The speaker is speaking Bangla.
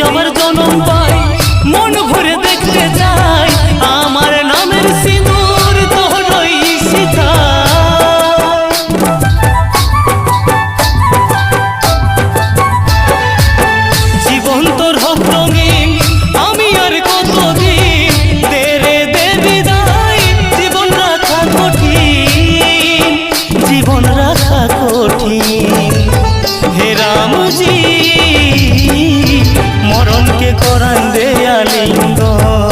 আবার জনম পাই, মন ভরে দেখতে চাই আমার নামের সিঁদুর তোরই সিথায়। জীবন তোর হোক রঙিন, আমি আর কতদিন দে রে দে বিদায়। জীবন রাখা কঠিন, জীবন রাখা কঠিন। হে রামজি মরণকে করান দে আলিঙ্গন।